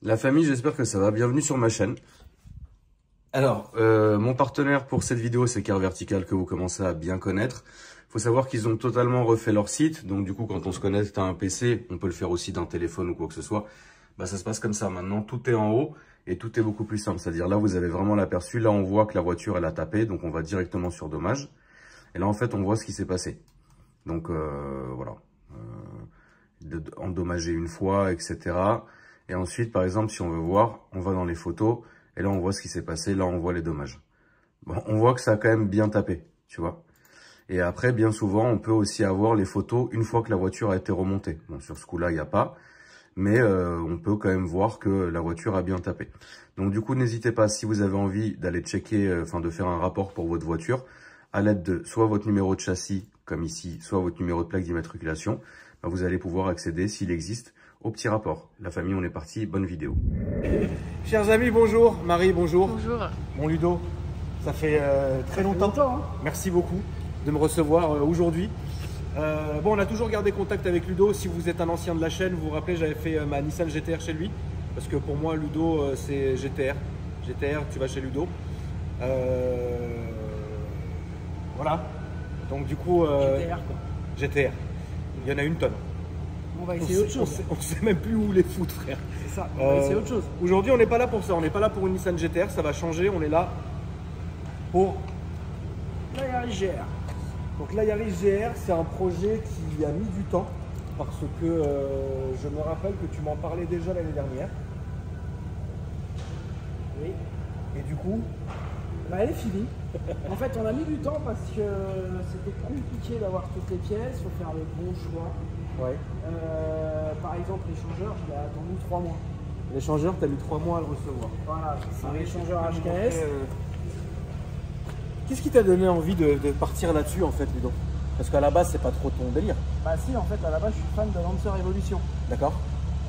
La famille, j'espère que ça va. Bienvenue sur ma chaîne. Alors, mon partenaire pour cette vidéo, c'est Car Vertical, que vous commencez à bien connaître. Il faut savoir qu'ils ont totalement refait leur site. Donc du coup, quand on se connecte à un PC, on peut le faire aussi d'un téléphone ou quoi que ce soit. Bah, ça se passe comme ça. Maintenant, tout est en haut et tout est beaucoup plus simple. C'est-à-dire là, vous avez vraiment l'aperçu. Là, on voit que la voiture, elle a tapé. Donc on va directement sur dommages. Et là, en fait, on voit ce qui s'est passé. Donc voilà. Endommagé une fois, etc. Et ensuite, par exemple, si on veut voir, on va dans les photos. Et là, on voit ce qui s'est passé. Là, on voit les dommages. Bon, on voit que ça a quand même bien tapé, tu vois. Et après, bien souvent, on peut aussi avoir les photos une fois que la voiture a été remontée. Bon, sur ce coup-là, il n'y a pas. Mais on peut quand même voir que la voiture a bien tapé. Donc du coup, n'hésitez pas, si vous avez envie d'aller checker, de faire un rapport pour votre voiture, à l'aide de soit votre numéro de châssis, comme ici, soit votre numéro de plaque d'immatriculation, bah, vous allez pouvoir accéder, s'il existe, au petit rapport. La famille, on est parti, bonne vidéo. Chers amis, bonjour. Marie, bonjour. Bonjour. Bon Ludo, ça fait très longtemps. Hein. Merci beaucoup de me recevoir aujourd'hui. Bon, on a toujours gardé contact avec Ludo. Si vous êtes un ancien de la chaîne, vous vous rappelez, j'avais fait ma Nissan GTR chez lui. Parce que pour moi, Ludo, c'est GTR. GTR, tu vas chez Ludo. Voilà. Donc du coup... GTR quoi. GTR. Il y en a une tonne. On va essayer autre chose. On sait même plus où les foutre, frère. C'est ça, on va essayer autre chose. Aujourd'hui, on n'est pas là pour ça. On n'est pas là pour une Nissan GTR. Ça va changer. On est là pour La Yaris GR. Donc la Yaris GR, c'est un projet qui a mis du temps parce que je me rappelle que tu m'en parlais déjà l'année dernière. Oui. Et du coup, Bah, elle est finie. En fait, on a mis du temps parce que c'était compliqué d'avoir toutes les pièces. Il faut faire le bon choix. ouais. Par exemple, l'échangeur, je l'ai attendu 3 mois. L'échangeur, tu as mis 3 mois à le recevoir. Voilà, c'est un échangeur HKS. Qu'est-ce qui t'a donné envie de partir là-dessus en fait, Ludo? Parce qu'à la base, c'est pas trop ton délire. Bah si, en fait, à la base, je suis fan de Lancer Evolution. D'accord.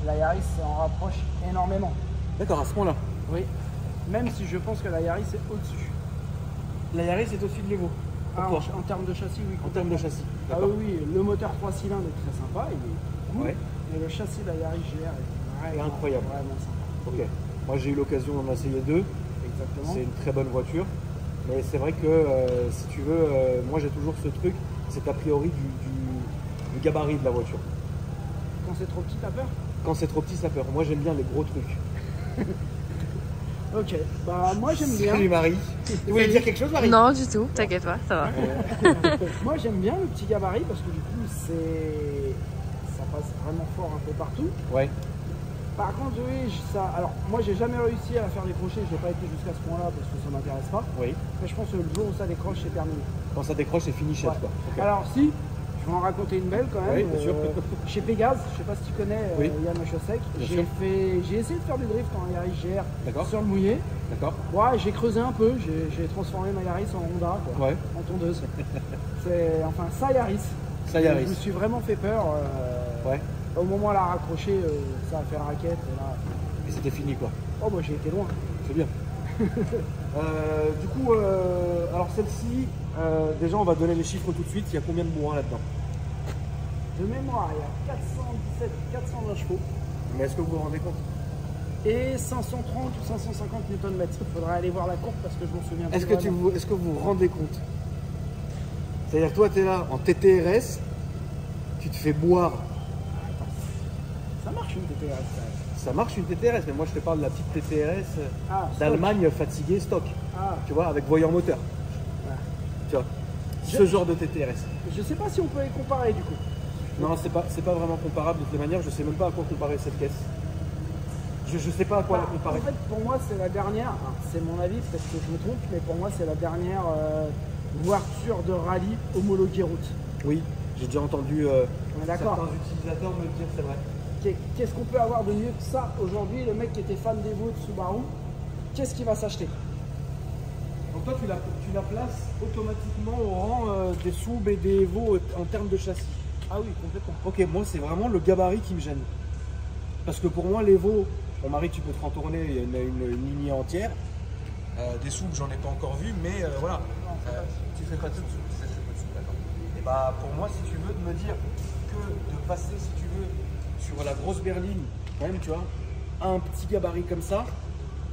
La Yaris en rapproche énormément. D'accord, à ce point-là. Oui. Même si je pense que la Yaris est au-dessus. La Yaris est au-dessus de l'Evo. Ah, en termes de châssis, oui. En termes de châssis. Ah oui, le moteur 3 cylindres est très sympa, il est cool. Ouais. Et le châssis de la Yaris GR est incroyable. Vraiment sympa. Ok. Moi, j'ai eu l'occasion d'en essayer 2. Exactement. C'est une très bonne voiture. Mais c'est vrai que si tu veux, moi j'ai toujours ce truc, c'est a priori du gabarit de la voiture. Quand c'est trop petit, t'as peur? Quand c'est trop petit, ça peur. Moi j'aime bien les gros trucs. Ok, bah moi j'aime bien. Salut Marie. Tu voulais dire quelque chose, Marie? Non, du tout, t'inquiète pas, ça va. Moi j'aime bien le petit gabarit parce que du coup ça passe vraiment fort un peu partout. Ouais. Par contre, oui, ça. Alors, moi, j'ai jamais réussi à la faire décrocher. Je n'ai pas été jusqu'à ce point-là parce que ça m'intéresse pas. Oui. Mais je pense que le jour où ça décroche, c'est terminé. Quand ça décroche, c'est fini, chef. Ouais. Okay. Alors, si, je vais en raconter une belle quand même. Oui, bien sûr. Chez Pégase, je sais pas si tu connais Oui. Yann Machosek. Bien sûr. J'ai essayé de faire du drift en Yaris GR sur le mouillé. D'accord. Ouais, j'ai creusé un peu. J'ai transformé ma Yaris en Honda, quoi, ouais. en tondeuse. Enfin, ça Yaris. Ça Yaris. Je me suis vraiment fait peur. Ouais. Au moment où elle a raccroché, ça a fait la raquette. Et là, et c'était fini quoi. Oh bah j'ai été loin. C'est bien. Du coup, alors celle-ci, déjà on va donner les chiffres tout de suite. Il y a combien de bourrins là-dedans? De mémoire, il y a 420 chevaux. Mais est-ce que vous vous rendez compte? Et 530 ou 550 Nm. Il faudrait aller voir la courbe parce que je m'en souviens pas. Est-ce que vous vous rendez compte? C'est-à-dire toi tu es là en TTRS, tu te fais boire. Ça marche une TTRS. Ça marche une TTRS, mais moi je te parle de la petite TTRS d'Allemagne fatiguée stock. Tu vois, avec voyant moteur. Tu vois, ce genre de TTRS. Je sais pas si on peut les comparer du coup. Non, c'est pas vraiment comparable de toute manière. Je sais même pas à quoi comparer cette caisse. Je sais pas à quoi la comparer. En fait, pour moi, c'est la dernière. C'est mon avis, peut-être que je me trompe, mais pour moi, c'est la dernière voiture de rallye homologuée route. Oui, j'ai déjà entendu certains utilisateurs me le dire, c'est vrai. Qu'est-ce qu'on peut avoir de mieux que ça aujourd'hui? Le mec qui était fan d'Evo de Subaru, qu'est-ce qu'il va s'acheter? Donc toi, tu la places automatiquement au rang des Sub et des Evo en termes de châssis. Ah oui, complètement. Ok, moi, c'est vraiment le gabarit qui me gêne. Parce que pour moi, l'Evo, bon, Marie, tu peux te retourner, il y a une lignée entière. Des Sub, j'en ai pas encore vu, mais voilà. Tu fais pas de Sub, je fais pas de Sub, d'accord. Et bah, pour moi, si tu veux, de me dire que de passer, si tu veux, sur la grosse berline, quand même, tu vois, un petit gabarit comme ça,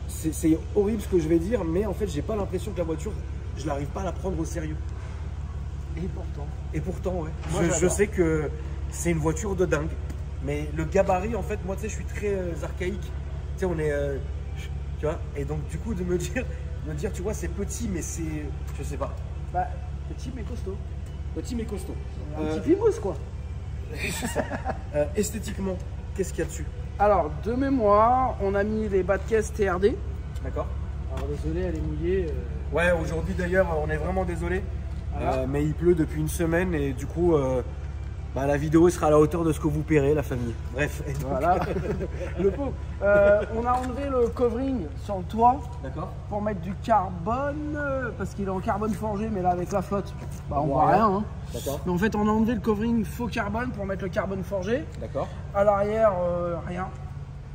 c'est horrible ce que je vais dire, mais en fait, j'ai pas l'impression que la voiture, je n'arrive pas à la prendre au sérieux. Et pourtant, ouais. Moi, Je sais que c'est une voiture de dingue, mais le gabarit, en fait, moi, tu sais, je suis très archaïque. Tu sais, on est, tu vois, et donc du coup, de me dire, tu vois, c'est petit, mais c'est, je sais pas. Bah, petit mais costaud. Petit mais costaud. Un petit pibousse quoi. Esthétiquement, qu'est-ce qu'il y a dessus? Alors, de mémoire, on a mis les bas de caisse TRD. D'accord. Alors, désolé, elle est mouillée. Ouais, aujourd'hui d'ailleurs, on est vraiment désolé. Voilà. Mais il pleut depuis une semaine et du coup, bah, la vidéo sera à la hauteur de ce que vous paierez, la famille. Bref. Et donc- Voilà. Le pot. On a enlevé le covering sur le toit D'accord. pour mettre du carbone, parce qu'il est en carbone forgé, mais là avec la flotte, bah, on voit voit rien. rien. Hein. D'accord. Mais en fait, on a enlevé le covering faux carbone pour mettre le carbone forgé. D'accord. À l'arrière, rien.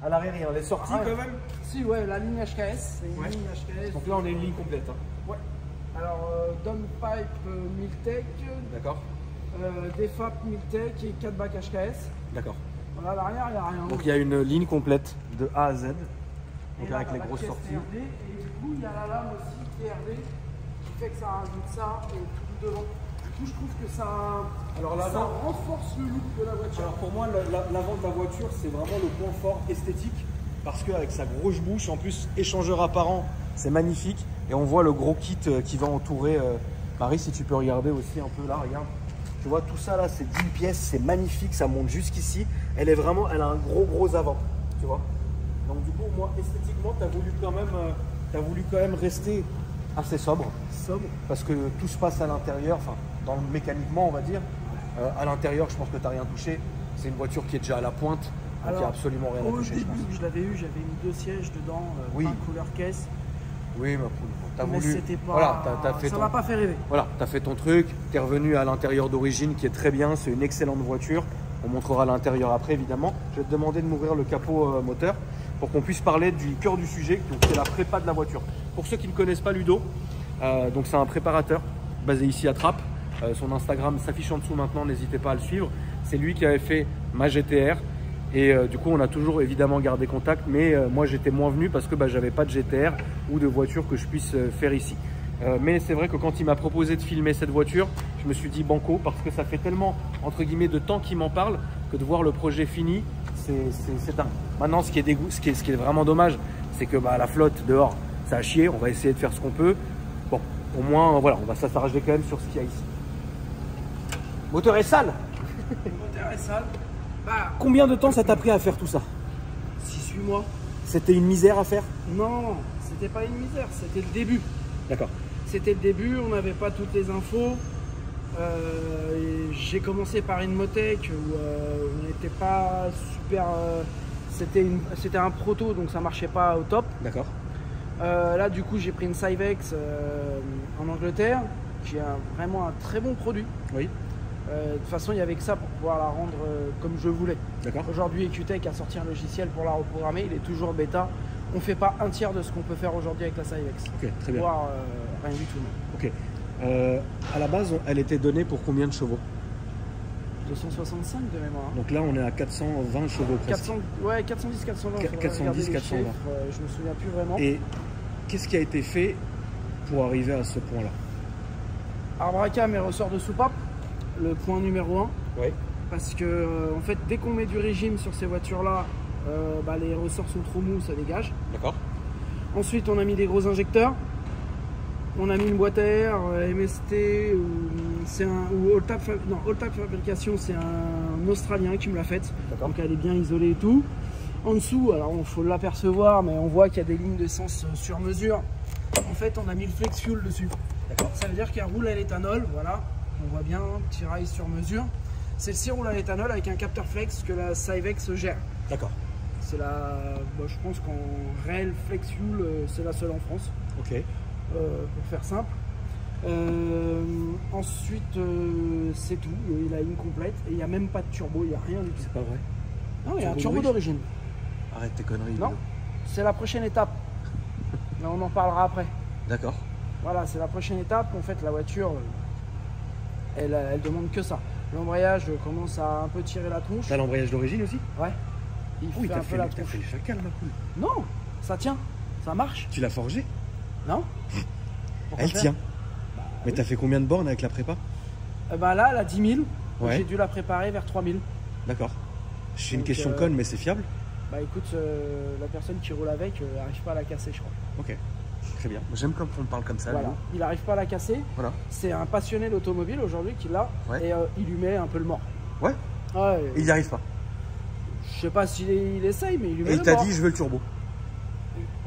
À l'arrière, il y en est sorti Ah, quand même. Si, ouais, la ligne HKS. C'est une Ouais. ligne HKS. Donc là, on a une ligne complète. Hein. Ouais. Alors, Downpipe Miltech, D'accord. Defap Miltech et 4 bacs HKS. D'accord. Voilà, à l'arrière, il n'y a rien. Donc il y a une ligne complète de A à Z. Et Donc là, avec t'as les la grosses pièce sorties. TRD, et du coup, il y a la lame aussi TRD qui fait que ça rajoute ça et tout devant. Du coup, je trouve que ça, Alors ça l'avant, renforce le look de la voiture. alors pour moi, l'avant de la voiture, c'est vraiment le point fort esthétique. Parce qu'avec sa grosse bouche, en plus, échangeur apparent, c'est magnifique. Et on voit le gros kit qui va entourer. Marie, si tu peux regarder aussi un peu là, regarde. Tu vois, tout ça là, c'est 10 pièces, c'est magnifique, ça monte jusqu'ici. Elle a un gros avant, tu vois. Donc du coup, moi, esthétiquement, tu as voulu quand même rester assez sobre. Parce que tout se passe à l'intérieur, enfin, mécaniquement, on va dire. À l'intérieur, je pense que tu n'as rien touché. C'est une voiture qui est déjà à la pointe, donc il n'y Alors, a absolument rien à Au toucher, je pense. début, je l'avais eu, j'avais mis 2 sièges dedans, Oui. pas couleur caisse. Oui, ma poule. T'as Mais voulu. c'était pas. Voilà, t'as fait ça ton. m'a pas fait rêver. Voilà, tu as fait ton truc, tu es revenu à l'intérieur d'origine qui est très bien, c'est une excellente voiture. On montrera l'intérieur après évidemment. Je vais te demander de m'ouvrir le capot moteur pour qu'on puisse parler du cœur du sujet, donc c'est la prépa de la voiture. Pour ceux qui ne connaissent pas Ludo, donc c'est un préparateur basé ici à Trappes. Son Instagram s'affiche en dessous maintenant, n'hésitez pas à le suivre. C'est lui qui avait fait ma GTR. Et du coup, on a toujours évidemment gardé contact, mais moi j'étais moins venu parce que j'avais pas de GTR ou de voiture que je puisse faire ici. Mais c'est vrai que quand il m'a proposé de filmer cette voiture, je me suis dit banco parce que ça fait tellement entre guillemets de temps qu'il m'en parle que de voir le projet fini, c'est dingue. Maintenant, ce qui est vraiment dommage, c'est que la flotte dehors, ça a chié. On va essayer de faire ce qu'on peut. Bon, au moins, voilà, on va s'arranger quand même sur ce qu'il y a ici. Le moteur est sale. Le moteur est sale. Bah, Combien de temps ça t'a pris à faire tout ça? 6-8 mois. C'était une misère à faire? Non, c'était pas une misère, c'était le début. D'accord. C'était le début, on n'avait pas toutes les infos. J'ai commencé par une Motec où on n'était pas super. C'était un proto, donc ça marchait pas au top. D'accord. Là, du coup, j'ai pris une Cyvex en Angleterre, qui est vraiment un très bon produit. Oui. De toute façon, il n'y avait que ça pour pouvoir la rendre comme je voulais. D'accord. Aujourd'hui, EQTech a sorti un logiciel pour la reprogrammer, il est toujours bêta. On ne fait pas un tiers de ce qu'on peut faire aujourd'hui avec la Cyvex. Ok, très bien. Voire rien du tout. Non. Ok. À la base, elle était donnée pour combien de chevaux? 265 de mémoire. Donc là, on est à 420 chevaux presque. 400, ouais, 410, 420. faudrait 410, regarder les 420. chiffres, je me souviens plus vraiment. Et qu'est-ce qui a été fait pour arriver à ce point-là? Arbracam et ressort de soupape, le point numéro 1. Oui. Parce que en fait, dès qu'on met du régime sur ces voitures-là, les ressorts sont trop mous, ça dégage. D'accord. Ensuite, on a mis des gros injecteurs. On a mis une boîte à air MST ou Alltap Fabrication, c'est un Australien qui me l'a faite. Donc elle est bien isolée et tout. En dessous, alors il faut l'apercevoir, mais on voit qu'il y a des lignes d'essence sur mesure. En fait, on a mis le flex fuel dessus. Ça veut dire qu'elle roule à l'éthanol, voilà. On voit bien, petit rail sur mesure. Celle-ci roule à l'éthanol avec un capteur flex que la Cyvex gère. D'accord. C'est je pense qu'en réel flex fuel, c'est la seule en France. Ok. Pour faire simple. Ensuite, c'est tout. Il a une complète et il n'y a même pas de turbo, il n'y a rien du tout. C'est pas vrai. Non, il y a un Turbo turbo bridge d'origine. Arrête tes conneries. Non, c'est la prochaine étape. Mais on en parlera après. D'accord. Voilà, c'est la prochaine étape. En fait, la voiture, elle demande que ça. L'embrayage commence à un peu tirer la tronche. T'as l'embrayage d'origine aussi? Ouais. Il Oui, fait un peu la tronche. le chacal, ma poule. Non, ça tient, ça marche. Tu l'as forgée? Non. Pourquoi Elle faire? tient. Mais t'as fait combien de bornes avec la prépa? Bah là, elle a 10 000. Ouais. J'ai dû la préparer vers 3 000. D'accord. C'est une Donc, question conne, mais c'est fiable? Bah écoute, la personne qui roule avec n'arrive pas à la casser, je crois. Ok. Très bien. J'aime quand on parle comme ça. Voilà. Léo. Il n'arrive pas à la casser. Voilà. C'est un passionné d'automobile aujourd'hui qui l'a. Ouais. Et il lui met un peu le mort. Ouais. Ouais. Et il n'y arrive pas. Je sais pas s'il il essaye, mais il lui met Et il le t'a mort. dit, je veux le turbo.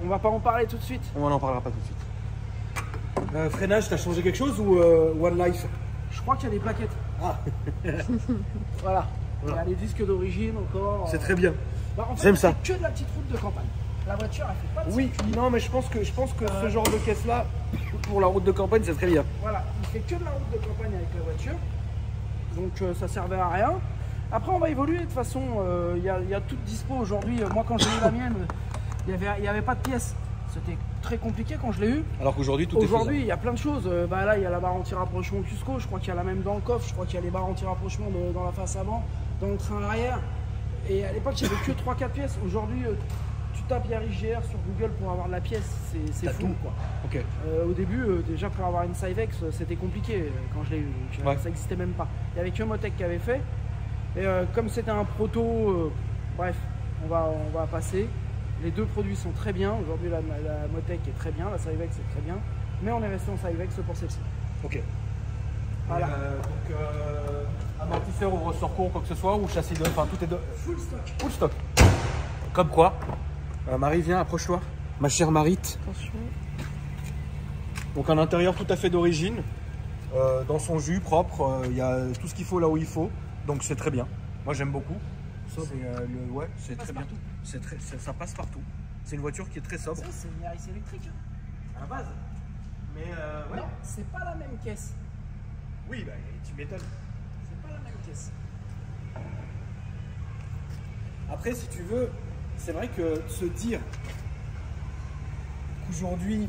On va pas en parler tout de suite. On n'en parlera pas tout de suite. Freinage, t'as changé quelque chose ou One Life? Je crois qu'il y a des plaquettes. Ah. Voilà. Il y a les disques d'origine encore. C'est très bien. Bah, en fait, J'aime c'est ça. que de la petite route de campagne. La voiture, elle fait pas de Oui, circuit. non, mais je pense que ce genre de caisse-là, pour la route de campagne, c'est très bien. Voilà, il fait que de la route de campagne avec la voiture. Donc ça servait à rien. Après, on va évoluer. De toute façon, il y a tout dispo aujourd'hui. Moi, quand j'ai eu la mienne, il y avait pas de pièces. C'était très compliqué quand je l'ai eu. Alors qu'aujourd'hui, tout est Aujourd'hui, il y a plein de choses. Bah, là, il y a la barre anti-rapprochement Cusco. Je crois qu'il y a la même dans le coffre. Je crois qu'il y a les barres anti-rapprochement dans la face avant, dans le train arrière. Et à l'époque, il n'y avait que 3-4 pièces. Aujourd'hui, tu tapes Yaris GR sur Google pour avoir de la pièce. C'est T'as fou, tout. quoi. Ok. Au début, déjà pour avoir une Cyvex, c'était compliqué quand je l'ai eu. Donc, Ouais. ça n'existait même pas. Il n'y avait que Motec qui avait fait. Et comme c'était un proto, bref, on va passer. Les deux produits sont très bien. Aujourd'hui, la Motec est très bien, la Cyvex est très bien. Mais on est resté en Cyvex pour celle-ci. Ok. Voilà. Donc, amortisseur ou ressort court, quoi que ce soit, ou châssis de. Enfin, tout est de. Full stock. Full stock. Comme quoi Marie, viens, approche-toi. Ma chère Marite. Attention. Donc, un intérieur tout à fait d'origine. Dans son jus propre, il y a tout ce qu'il faut là où il faut. Donc, c'est très bien. Moi, j'aime beaucoup. Ouais, c'est très bien. Ça passe partout. C'est une voiture qui est très sobre. Ça, c'est une Yaris électrique. Hein. À la base. Mais ouais. Non, c'est pas la même caisse. Oui, bah, tu m'étonnes. C'est pas la même caisse. Après, si tu veux, c'est vrai que se dire qu'aujourd'hui,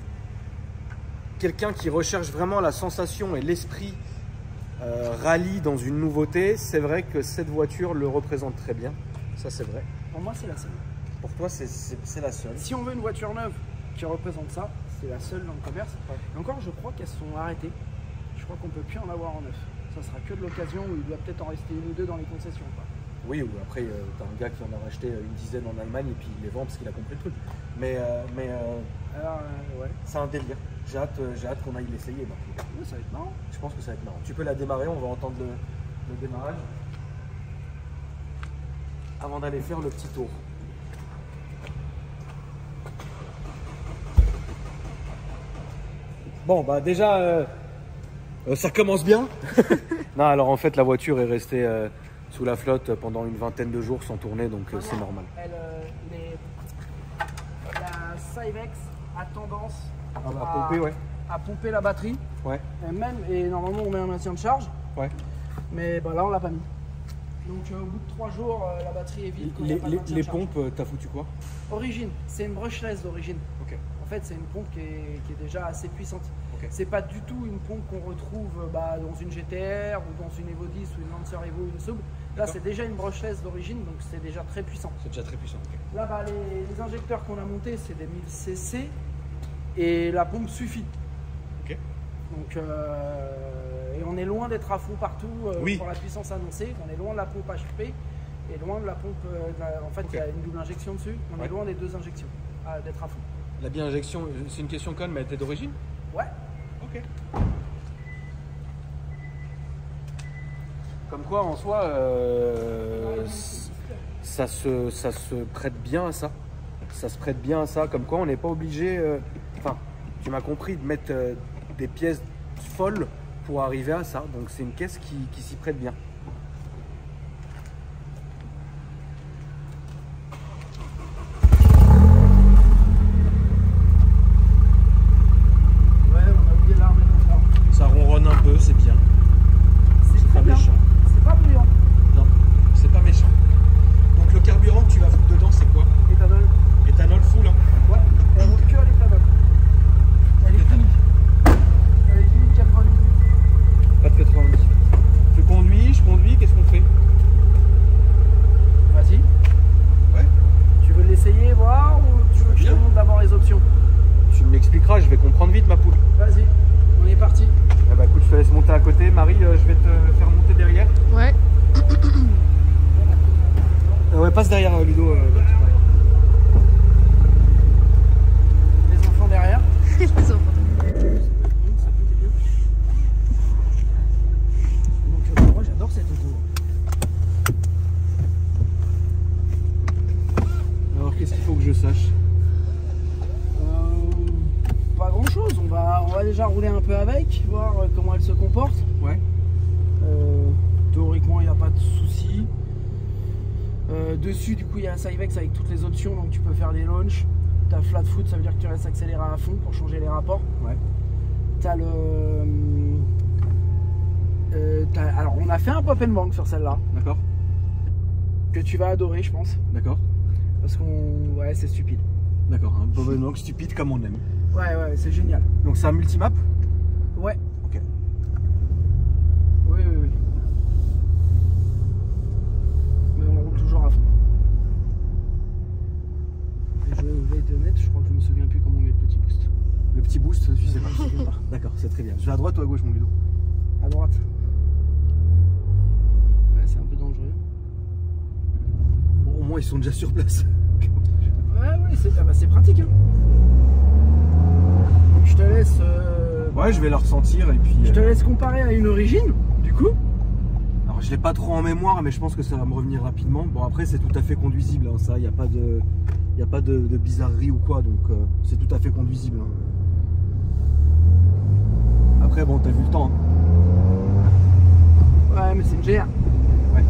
quelqu'un qui recherche vraiment la sensation et l'esprit rallye dans une nouveauté, c'est vrai que cette voiture le représente très bien. Ça, c'est vrai. Pour moi, c'est la seule. Pour toi, c'est la seule. Si on veut une voiture neuve qui représente ça, c'est la seule dans le commerce. Ouais. Et encore, je crois qu'elles sont arrêtées. Je crois qu'on peut plus en avoir en neuf. Ça sera que de l'occasion où il doit peut-être en rester une ou deux dans les concessions, quoi. Oui, ou après, t'as un gars qui en a racheté une dizaine en Allemagne et puis il les vend parce qu'il a compris le truc. Mais Alors, ouais. c'est un délire. J'ai hâte qu'on aille l'essayer. Oui, ça va être marrant. Je pense que ça va être marrant. Tu peux la démarrer, on va entendre le démarrage. Avant d'aller faire le petit tour. Bon, bah déjà, ça commence bien. Non, alors en fait, la voiture est restée sous la flotte pendant une vingtaine de jours sans tourner, donc c'est normal. La Cyvex a tendance À à pomper la batterie. Ouais. Et normalement, on met un maintien de charge. Ouais. Mais bah, là, on l'a pas mis. Donc, au bout de 3 jours, la batterie est vide. quand il y a pas de maintien de Les charge. pompes, t'as foutu quoi? Origine, c'est une brushless d'origine. Ok. En fait, c'est une pompe qui est déjà assez puissante. Ok. C'est pas du tout une pompe qu'on retrouve dans une GTR ou dans une Evo 10 ou une Lancer Evo ou une Sub. Là, D'accord. c'est déjà une brushless d'origine, donc c'est déjà très puissant. C'est déjà très puissant. Ok. Là, les injecteurs qu'on a montés, c'est des 1000 cc et la pompe suffit. Ok. Donc, et on est loin d'être à fond partout Oui. pour la puissance annoncée. On est loin de la pompe HP et loin de la pompe. En fait, il y a une double injection dessus. On Ouais. est loin des 2 injections, d'être à fond. La bi-injection, c'est une question conne, mais elle était d'origine? Ouais. Ok. Comme quoi, en soi, ça se prête bien à ça. Ça se prête bien à ça. Comme quoi, on n'est pas obligé, enfin, tu m'as compris, de mettre des pièces folles pour arriver à ça. Donc, c'est une caisse qui s'y prête bien. Ouais, on a oublié l'arme encore. Ça ronronne un peu, c'est bien. C'est pas très bien. méchant. C'est pas bruyant. Non, c'est pas méchant. Donc, le carburant que tu vas foutre dedans, c'est quoi? Éthanol. Éthanol full, hein? Ouais. Elle roule que à l'éthanol. Elle est finie. Elle est finie de 90. Pas de 90. Je conduis, voir ou tu veux que je te montre d'abord les options? Tu m'expliqueras, je vais comprendre vite ma poule. Vas-y, on est parti. Eh bah écoute, je te laisse monter à côté. Marie, je vais te faire monter derrière. Ouais. Ouais, passe derrière Ludo. Les enfants derrière. Les enfants. Donc moi j'adore cette auto. Alors qu'est-ce qu'il faut que je sache? Pas grand chose, on va déjà rouler un peu avec, voir comment elle se comporte. Ouais. Théoriquement il n'y a pas de souci. Dessus du coup il y a un Cyvex avec toutes les options, donc tu peux faire des launches. T'as flat foot, ça veut dire que tu restes accéléré à fond pour changer les rapports. Ouais. T'as le... alors on a fait un pop and bank sur celle-là, D'accord. que tu vas adorer je pense. D'accord. Parce qu'on... Ouais c'est stupide. D'accord. Un Bob Long stupide comme on aime. Ouais c'est génial. Donc c'est un multimap? Ouais. Ok. Oui. Mais on roule toujours à fond. Et je vais être honnête, je crois que je me souviens plus comment on met le petit boost. Le petit boost, tu sais pas. Je me souviens pas. D'accord, c'est très bien. Je vais à droite ou à gauche, mon Ludo? À droite. Ouais, c'est un peu dangereux. Bon, au moins ils sont déjà sur place. Ouais, c'est pratique. Hein. Donc, je te laisse. Ouais, je vais le ressentir et puis. Je te laisse comparer à une origine, du coup. Alors je l'ai pas trop en mémoire, mais je pense que ça va me revenir rapidement. Bon après c'est tout à fait conduisible, hein, ça, il n'y a pas de bizarrerie ou quoi, donc c'est tout à fait conduisible. Hein. Après bon, t'as vu le temps. Hein. Ouais, mais c'est une GR. Ouais.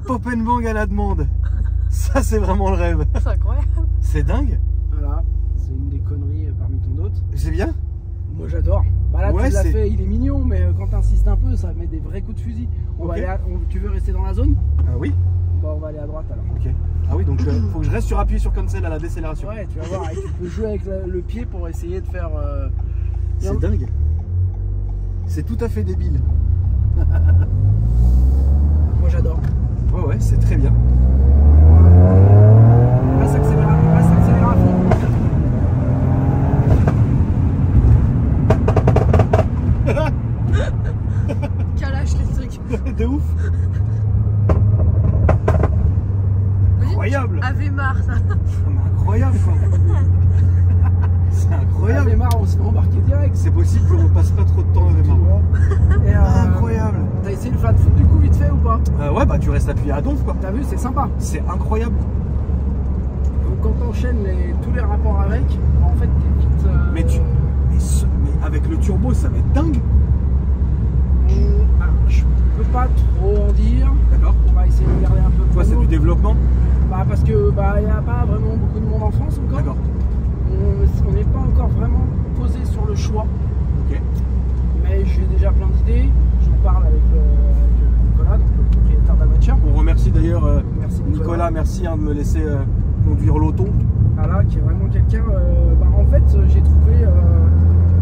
Pop and bang à la demande. Ça c'est vraiment le rêve. C'est incroyable. C'est dingue. Voilà, c'est une des conneries parmi tant d'autres. C'est bien. Moi j'adore. Bah là ouais, tu l'as fait, il est mignon, mais quand t'insistes un peu, ça met des vrais coups de fusil. On va aller tu veux rester dans la zone? Oui. Bah on va aller à droite alors. Ok. Ah oui, donc faut que je reste sur appui sur cancel à la décélération. Ouais, tu vas voir, et tu peux jouer avec le pied pour essayer de faire... C'est dingue. C'est tout à fait débile. Moi j'adore. Ouais, c'est très bien. Reste accéléré à fond. Calache les trucs. De ouf. Incroyable. Ave marre ça. Ah, mais incroyable quoi. C'est incroyable. Ave marre, on s'est embarqué direct. C'est possible qu'on passe pas trop de temps avec marre. Incroyable. T'as essayé le flat foot du coup vite fait ou pas? Ouais, bah tu restes appuyé à donf quoi. T'as vu, c'est sympa. C'est incroyable. Donc quand t'enchaînes tous les rapports avec, en fait t'es vite... Mais avec le turbo ça va être dingue. Alors, je peux pas trop en dire. D'accord. On va essayer de garder un peu. Toi c'est du développement? Bah parce que il n'y a pas vraiment beaucoup de monde en France encore. D'accord. On n'est pas encore vraiment posé sur le choix. Ok. Mais j'ai déjà plein d'idées. J'en parle avec Nicolas, donc le propriétaire d'Amateur. On remercie d'ailleurs Merci Nicolas, merci de me laisser conduire l'auto. Voilà, qui est vraiment quelqu'un. En fait, j'ai trouvé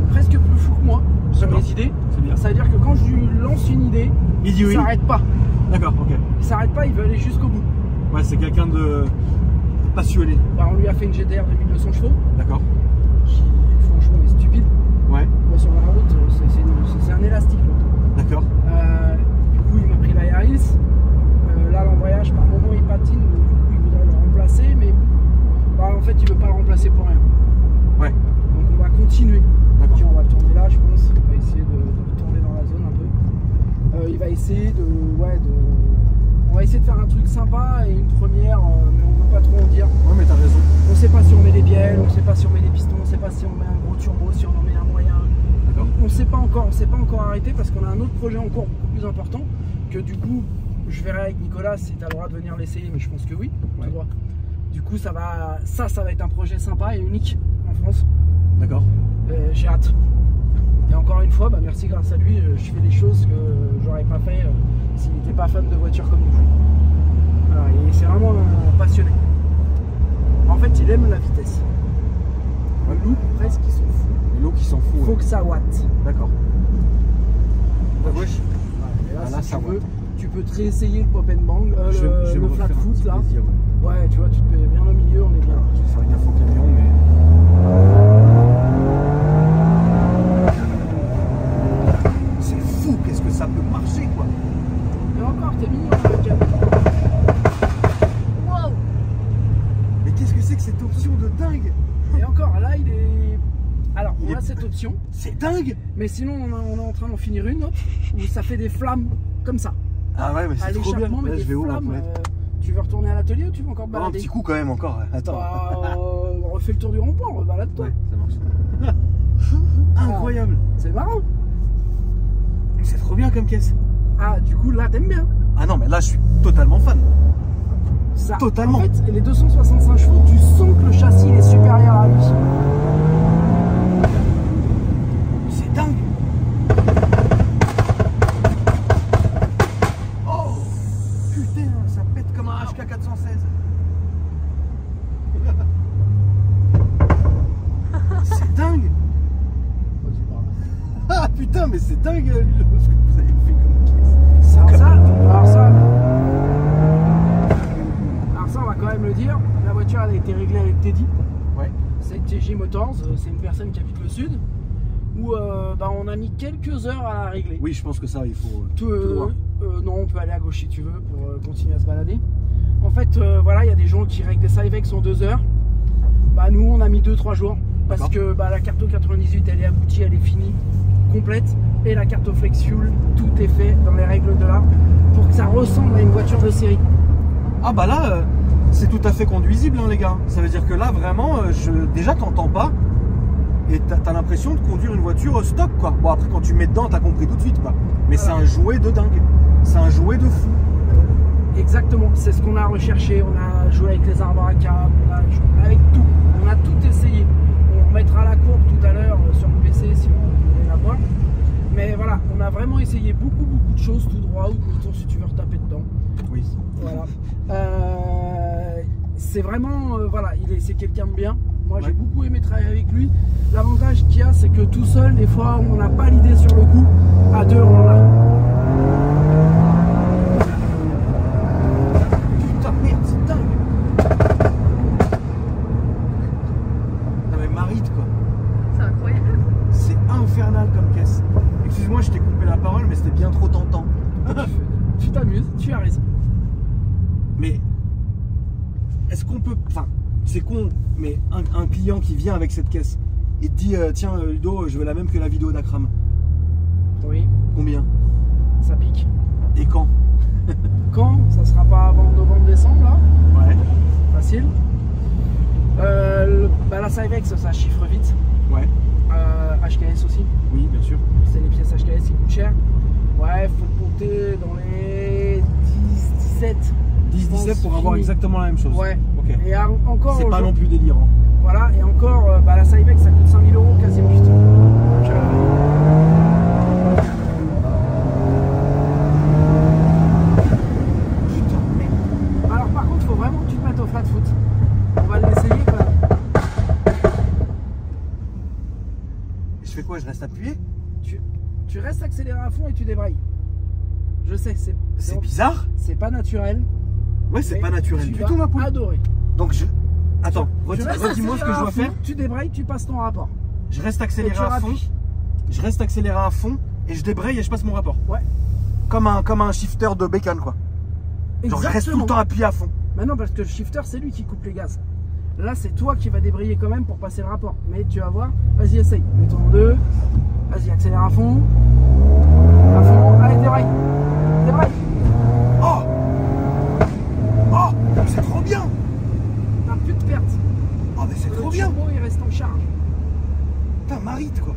presque plus fou que moi sur mes idées. C'est bien. Ça veut dire que quand je lui lance une idée, Il dit oui. s'arrête pas. D'accord, ok. Il s'arrête pas, il veut aller jusqu'au bout. Ouais, c'est quelqu'un de passionné. On lui a fait une GTR de 1200 chevaux. D'accord. Qui franchement est stupide. Ouais. Moi sur la route, c'est un élastique l'auto. D'accord. Du coup, il m'a pris la Yaris. Là, l'embrayage, par moment, il patine. Donc, du coup, il voudrait le remplacer. Mais en fait, il veut pas le remplacer pour rien. Ouais. Donc, on va continuer. D'accord. On va tourner là, je pense. On va essayer de retourner dans la zone un peu. Il va essayer de On va essayer de faire un truc sympa et une première, mais on ne peut pas trop en dire. Ouais, mais t'as raison. On sait pas si on met des bielles, on sait pas si on met des pistons, on sait pas si on met un gros turbo, si on en met un moyen. D'accord. On sait pas encore arrêté parce qu'on a un autre projet encore beaucoup plus important que du coup, je verrai avec Nicolas si tu as le droit de venir l'essayer, mais je pense que oui, tu vois. Du coup, ça va être un projet sympa et unique en France. D'accord. J'ai hâte. Et encore une fois, bah, merci, grâce à lui, je fais des choses que j'aurais pas fait s'il n'était pas fan de voitures comme nous. Voilà, et c'est vraiment un passionné. En fait, il aime la vitesse. Nous, presque, ils s'en foutent. Les lots qui s'en fout. Faut que ça watt. D'accord. À gauche. Ouais, et là, Ah, là, si ça tu veux, watt. tu peux te réessayer le pop and bang, Je vais le me flat refaire un foot petit là. plaisir, ouais. Ouais, tu vois, tu te mets bien au milieu, on est bien. Je vais faire gaffe au camion, mais. C'est fou, qu'est-ce que ça peut marcher, quoi. Et encore, t'es mignon, le camion. Wow. Mais qu'est-ce que c'est que cette option de dingue? Et encore, là, il est. Alors, Il on a est- cette option, C'est dingue. mais sinon, on est en train d'en finir une autre où ça fait des flammes comme ça. Ah ouais, mais À c'est trop bien. l'échappement, mais Là, des je vais où, là, flammes. pour mettre Tu veux retourner à l'atelier ou tu veux encore te un balader? petit coup quand même encore. Attends. Bah, on refait le tour du rond-point, on rebalade-toi. Ouais, ça marche. Incroyable. C'est marrant. C'est trop bien comme caisse. Ah, du coup, là, t'aimes bien. Ah non, mais là, je suis totalement fan. Ça, Totalement. En fait, les 265 chevaux, tu sens que le châssis il est supérieur à lui. C'est dingue. Oh putain, ça pète comme un HK 416. C'est dingue. Ah putain, mais c'est dingue, Lulo, ce que vous avez fait comme caisse. Alors ça, on va quand même le dire. La voiture, elle a été réglée avec Teddy. Ouais. C'est TJ Motors, c'est une personne qui habite le sud. Où bah, on a mis quelques heures à la régler. Oui, je pense que ça, il faut Tout, tout droit. non, on peut aller à gauche si tu veux pour continuer à se balader. En fait, voilà, il y a des gens qui règlent des Cyvex en 2 heures. Bah, nous, on a mis 2-3 jours. Parce D'accord. que bah, la Carto 98, elle est aboutie, elle est finie, complète. Et la Carto Flex Fuel, tout est fait dans les règles de l'art pour que ça ressemble à une voiture de série. Ah bah là, c'est tout à fait conduisible, hein, les gars. Ça veut dire que là, vraiment, déjà, t'entends pas. Et t'as l'impression de conduire une voiture stock, quoi. Bon, après, quand tu mets dedans, t'as compris tout de suite, quoi. Mais Voilà. c'est un jouet de dingue. C'est un jouet de fou. Exactement, c'est ce qu'on a recherché. On a joué avec les arbres à câble, on a joué avec tout. On a tout essayé. On remettra la courbe tout à l'heure sur le PC si vous voulez la voir. Mais voilà, on a vraiment essayé beaucoup de choses, tout droit ou tout autour si tu veux retaper dedans. Oui. Voilà. C'est vraiment, voilà, c'est quelqu'un de bien. Moi, j'ai Ouais. beaucoup aimé travailler avec lui. L'avantage qu'il y a, c'est que tout seul, des fois, on n'a pas l'idée sur le coup. À deux, on l'a. Putain, merde, c'est dingue. Non, mais Marite, quoi. C'est incroyable. C'est infernal comme caisse. Excuse-moi, je t'ai coupé la parole, mais c'était bien trop tentant. Tu t'amuses, tu as raison. Mais est-ce qu'on peut. Enfin, c'est con, mais un client qui vient avec cette caisse, il te dit tiens, Ludo, je veux la même que la vidéo d'Akram. Oui, Combien? ça pique. Et quand? Quand? Ça sera pas avant novembre-décembre, là. Ouais. Facile. Bah, la Cyvex, ça chiffre vite. Ouais. HKS aussi. Oui, bien sûr. C'est les pièces HKS qui coûtent cher. Ouais, faut compter dans les 10-17. 10-17 pour avoir fini. exactement la même chose. Ouais. Ok. Et encore. C'est pas aujourd'hui- non plus délirant. Voilà, et encore, bah, la Cyvex, ça coûte 5000 € quasiment. Donc, Putain, merde. alors, par contre, faut vraiment que tu te mettes au flat foot. On va l'essayer quand même. Je fais quoi? Je reste appuyé? Tu restes accéléré à fond et tu débrailles. Je sais, C'est bizarre. c'est pas naturel. Ouais, c'est mais pas naturel tu du vas tout, ma poule. adorer. Donc je. Attends, Tu restes redis-moi ce que je accéléré dois à fond, faire. Tu débrailles, tu passes ton rapport. Je reste Et accéléré tu à fond. rappuies. Je reste accéléré à fond et je débraye et je passe mon rapport. Ouais. Comme un shifter de bacon, quoi. Genre je reste tout le temps appuyé à fond. Maintenant, parce que le shifter, c'est lui qui coupe les gaz. Là, c'est toi qui vas débrayer quand même pour passer le rapport. Mais tu vas voir, vas-y, essaye. Mets-toi en deux. Vas-y, accélère à fond. À fond. Allez, débraye. Débraye. Oh c'est trop Le bien. turbo, il reste en charge. Putain, Marite quoi.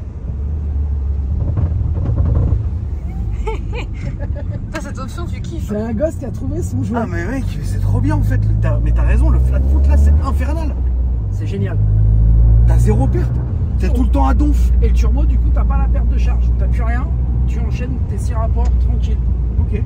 Putain, cette option, tu kiffes. C'est un gosse qui a trouvé son jouet. Ah mais mec, c'est trop bien en fait. Mais t'as raison, le flat foot là, c'est infernal. C'est génial. T'as zéro perte. T'es tout le temps à donf. Et le turbo, du coup, t'as pas la perte de charge. T'as plus rien. Tu enchaînes tes 6 rapports tranquille. Ok.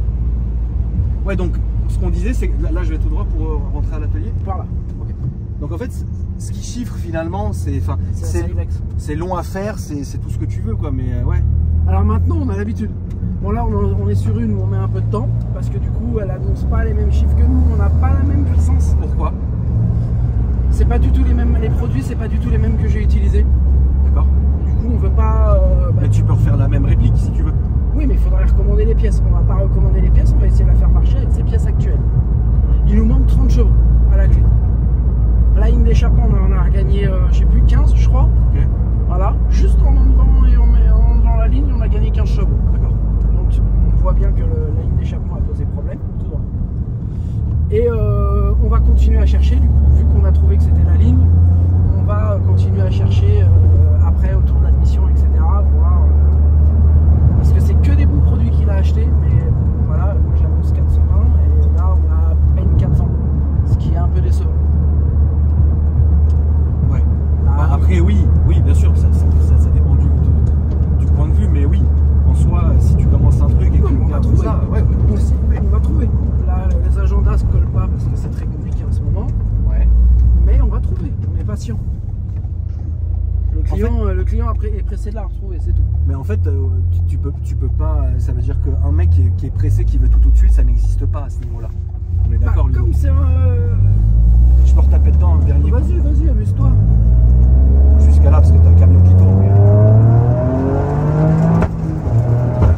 Ouais, donc ce qu'on disait, c'est que là, je vais tout droit pour rentrer à l'atelier. Par là. Ok. Donc en fait, ce qui chiffre finalement, c'est C'est la Cyvex. c'est long à faire, c'est tout ce que tu veux quoi. Mais ouais. Alors maintenant, on a l'habitude. Bon, là, on est sur une où on met un peu de temps. Parce que du coup, elle annonce pas les mêmes chiffres que nous. On n'a pas la même puissance. Pourquoi? C'est pas du tout les mêmes. Les produits, c'est pas du tout les mêmes que j'ai utilisés. D'accord. Du coup, on veut pas. Mais tu peux refaire la même réplique si tu veux. Oui, mais il faudrait recommander les pièces. On va pas recommander les pièces, on va essayer de la faire marcher avec ces pièces actuelles. Il nous manque 30 chevaux à la clé. La ligne d'échappement, on en a gagné, je sais plus, 15, je crois. Ok. Voilà, juste en enlevant et en enlevant la ligne, on a gagné 15 chevaux. D'accord. Donc, on voit bien que la ligne d'échappement a posé problème, tout droit. Et on va continuer à chercher, du coup, vu qu'on a trouvé que c'était la ligne, on va continuer à chercher après autour de l'admission, etc. Voir. Parce que c'est que des bons produits qu'il a achetés, mais voilà, moi j'annonce 420 et là on a à peine 400, ce qui est un peu décevant. Ouais. Ah, Bah, après oui, bien sûr, ça dépend du point de vue, mais oui, en soi, si tu commences un truc et que Ouais, tu mais on va regardes trouver. ça, ouais, On va trouver. Là, les agendas se collent pas parce que c'est très compliqué en ce moment, ouais. mais on va trouver, on est patient. Le client est pressé de la retrouver, c'est tout. Mais en fait, tu peux pas. Ça veut dire qu'un mec qui est pressé, qui veut tout de suite, ça n'existe pas à ce niveau-là. On est d'accord, Ludo. Comme c'est Je peux retaper dedans un dernier coup. Vas-y, amuse-toi. Jusqu'à là, parce que t'as le camion qui tourne.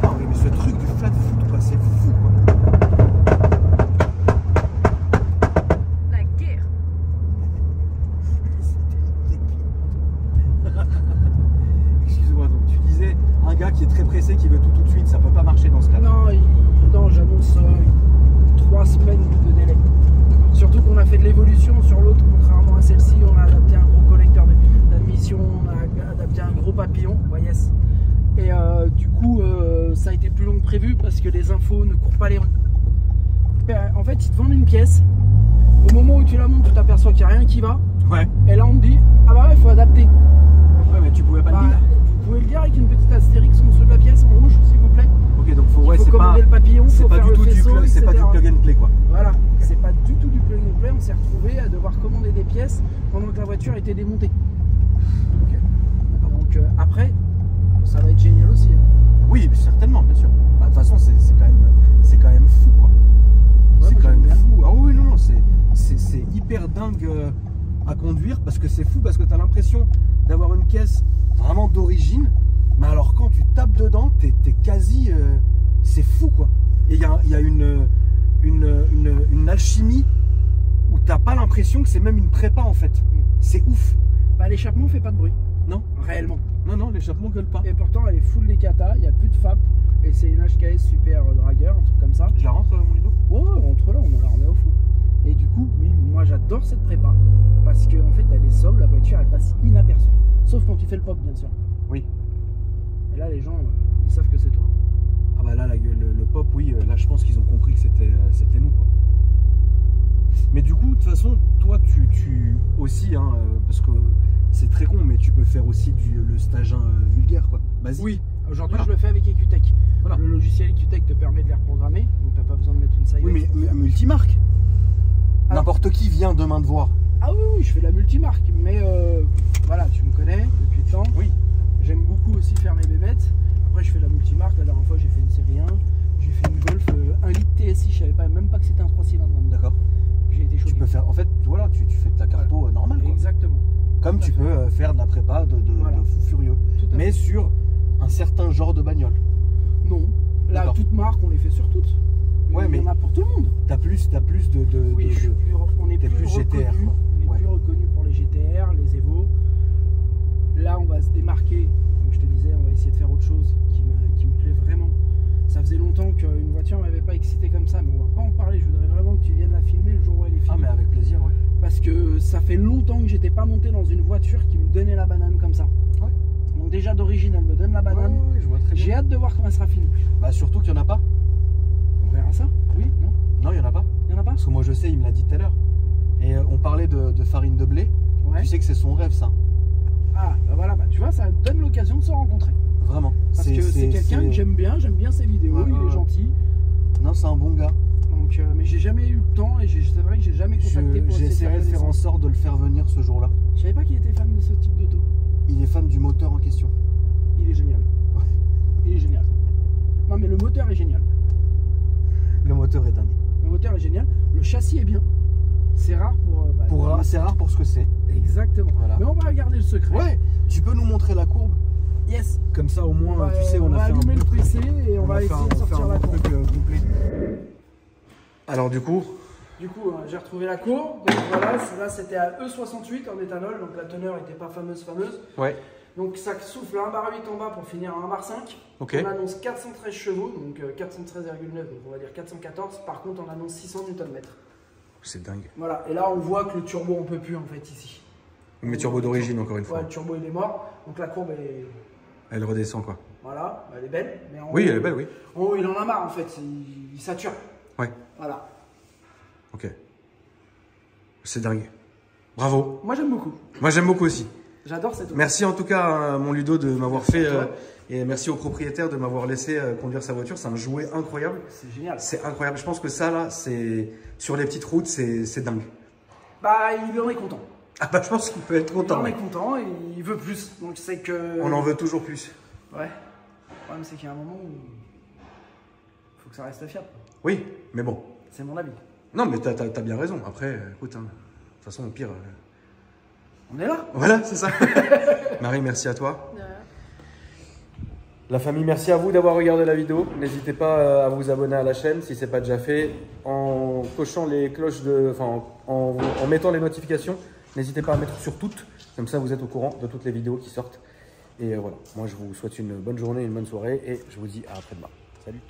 Ah oui, mais ce truc du flat foot, quoi, c'est fou, quoi. La guerre. Excuse-moi, donc tu disais un gars qui est très pressé, qui veut tout de suite, ça peut pas marcher dans ce cas-là. Non, j'annonce 3 semaines de délai. Surtout qu'on a fait de l'évolution sur l'autre, contrairement à celle-ci, on a adapté un gros collecteur d'admission, on a adapté un gros papillon, ouais, yes. Et du coup, ça a été plus long que prévu parce que les infos ne courent pas les rues. En fait, ils te vendent une pièce, au moment où tu la montes, tu t'aperçois qu'il n'y a rien qui va, Ouais. et là on te dit, ah bah ouais, il faut adapter. Ouais, mais tu pouvais pas Bah, le dire. vous pouvez le dire avec une petite astérix en dessous de la pièce, en rouge, s'il vous plaît. Ok, donc Il ouais, faut c'est pas, commander le papillon, c'est faut pas faire du le tout faisceau, c'est pas du etc. plug and play, quoi. Voilà, c'est pas du tout du plug and play, on s'est retrouvé à devoir commander des pièces pendant que la voiture était démontée. Ok. Donc après, ça va être génial aussi. Hein. Oui, certainement, bien sûr. Bah, de toute façon, c'est quand même fou, quoi. Ouais, C'est moi, quand j'aime même bien. fou. Ah oui, non, c'est hyper dingue à conduire parce que c'est fou, parce que tu as l'impression d'avoir une caisse vraiment d'origine, mais alors quand tu tapes dedans, t'es quasi. C'est fou, quoi. Et il y a une alchimie où t'as pas l'impression que c'est même une prépa en fait. C'est ouf. Bah, l'échappement fait pas de bruit, Non, réellement. non, l'échappement gueule pas. Et pourtant, elle est full les kata, il n'y a plus de FAP. Et c'est une HKS super dragueur, un truc comme ça. Je la rentre mon lido. Ouais, entre là, on la remet au fond. Et du coup, oui, moi j'adore cette prépa. Parce qu'en fait, elle est sobre, la voiture elle passe inaperçue. Sauf quand tu fais le pop, bien sûr. Oui. Et là, les gens, ils savent que c'est toi. Ah bah là, le pop, oui, là je pense qu'ils ont compris que c'était nous, quoi. Mais du coup, de toute façon, toi, tu aussi, hein, parce que c'est très con, mais tu peux faire aussi le stage vulgaire, quoi. Basique. Oui, aujourd'hui Voilà. je le fais avec EQTech. Voilà. Le logiciel EQTech te permet de les reprogrammer, donc t'as pas besoin de mettre une Cyvex. Oui, mais multimarque. Alors- N'importe qui vient demain te voir. Ah oui, je fais la multimarque, mais voilà, tu me connais depuis le temps. Oui. J'aime beaucoup aussi faire mes bébêtes. Après, je fais la multimarque. La dernière fois, j'ai fait une série 1. J'ai fait une Golf 1 litre TSI. Je savais pas, même pas que c'était un 3 cylindres. D'accord. J'ai été choqué. Tu peux faire, en fait, voilà, tu fais de la carto normale, quoi. Exactement. Comme tout à tu fait. peux faire de la prépa de Voilà. fou furieux. Tout à Mais fait. sur un certain genre de bagnole. Non. Là, D'accord. toutes marques, on les fait sur toutes. Ouais, Il y mais- en a pour tout le monde. T'as plus de Oui, on est t'es plus plus GTR, reconnu. quoi. On est Ouais. plus reconnu pour les GTR, les Evo. Là, on va se démarquer. Comme je te disais, on va essayer de faire autre chose qui me plaît vraiment. Ça faisait longtemps qu'une voiture m'avait pas excité comme ça, mais on va pas en parler. Je voudrais vraiment que tu viennes la filmer le jour où elle est Ah, finie. mais avec plaisir, ouais. Parce parce que ça fait longtemps que j'étais pas monté dans une voiture qui me donnait la banane comme ça. Ouais. Donc déjà d'origine, elle me donne la banane. Ouais, je vois très J'ai bien. hâte de voir quand elle sera finie. Bah, surtout qu'il n'y en a pas. On verra ça. Oui, non? Non, il n'y en a pas. Il y en a pas? Parce que moi, je sais, il me l'a dit tout à l'heure. Et on parlait de farine de blé. Ouais. Tu sais que c'est son rêve, ça. Ah, bah voilà, bah tu vois, ça donne l'occasion de se rencontrer. Vraiment. Parce que c'est quelqu'un que j'aime bien ses vidéos, Ouais, il ouais. est gentil. Non, c'est un bon gars. Donc, mais j'ai jamais eu le temps et c'est vrai que j'ai jamais contacté pour essayer de J'essaierai de faire en connaissance. sorte de le faire venir ce jour-là. Je savais pas qu'il était fan de ce type d'auto. Il est fan du moteur en question. Il est génial. Il est génial. Non mais le moteur est génial. Le moteur est dingue. Le moteur est génial. Le châssis est bien. C'est rare pour... C'est rare pour ce que c'est. Exactement. Voilà. Mais on va garder le secret. Ouais, tu peux nous montrer la courbe. Yes. Comme ça, au moins, tu sais, on on a va fait un allumer le blueprint. PC et on va essayer de sortir la courbe. complet. Alors du coup, Du coup, j'ai retrouvé la courbe. Donc voilà, là c'était à E68 en éthanol. Donc la teneur n'était pas fameuse. ouais, Donc ça souffle à 1 bar 8 en bas pour finir à 1 bar 5. ok. On annonce 413 chevaux, donc 413,9, donc on va dire 414. Par contre, on annonce 600 Nm. C'est dingue. Voilà, et là on voit que le turbo on peut plus en fait ici. Mais turbo d'origine encore une Ouais, fois. le turbo il est mort, donc la courbe Elle redescend quoi. voilà, elle est belle. Mais en Oui, haut, elle est belle, oui. En haut, il en a marre en fait, il sature. Ouais, Voilà. ok. C'est dingue. Bravo. Moi j'aime beaucoup. Moi j'aime beaucoup aussi. J'adore cette auto. Merci en tout cas à mon Ludo de m'avoir fait à toi. et merci au propriétaire de m'avoir laissé conduire sa voiture. C'est un jouet incroyable. C'est génial. C'est incroyable. Je pense que ça là, c'est sur les petites routes, c'est dingue. Bah, il en est content. Ah bah je pense qu'il peut être Il content. en est Ouais. content et il veut plus. Donc c'est que. On en veut toujours plus. Ouais. Le problème c'est qu'il y a un moment où. Faut que ça reste fiable. Oui, mais bon. C'est mon avis. Non, mais t'as bien raison. Après, écoute, hein, de toute façon, au pire. On est là. Voilà, c'est ça. Marie, merci à toi. De rien. La famille, merci à vous d'avoir regardé la vidéo. N'hésitez pas à vous abonner à la chaîne si ce n'est pas déjà fait. En cochant les cloches en mettant les notifications, n'hésitez pas à mettre sur toutes. Comme ça, vous êtes au courant de toutes les vidéos qui sortent. Et voilà, moi je vous souhaite une bonne journée, une bonne soirée et je vous dis à après-demain. Salut.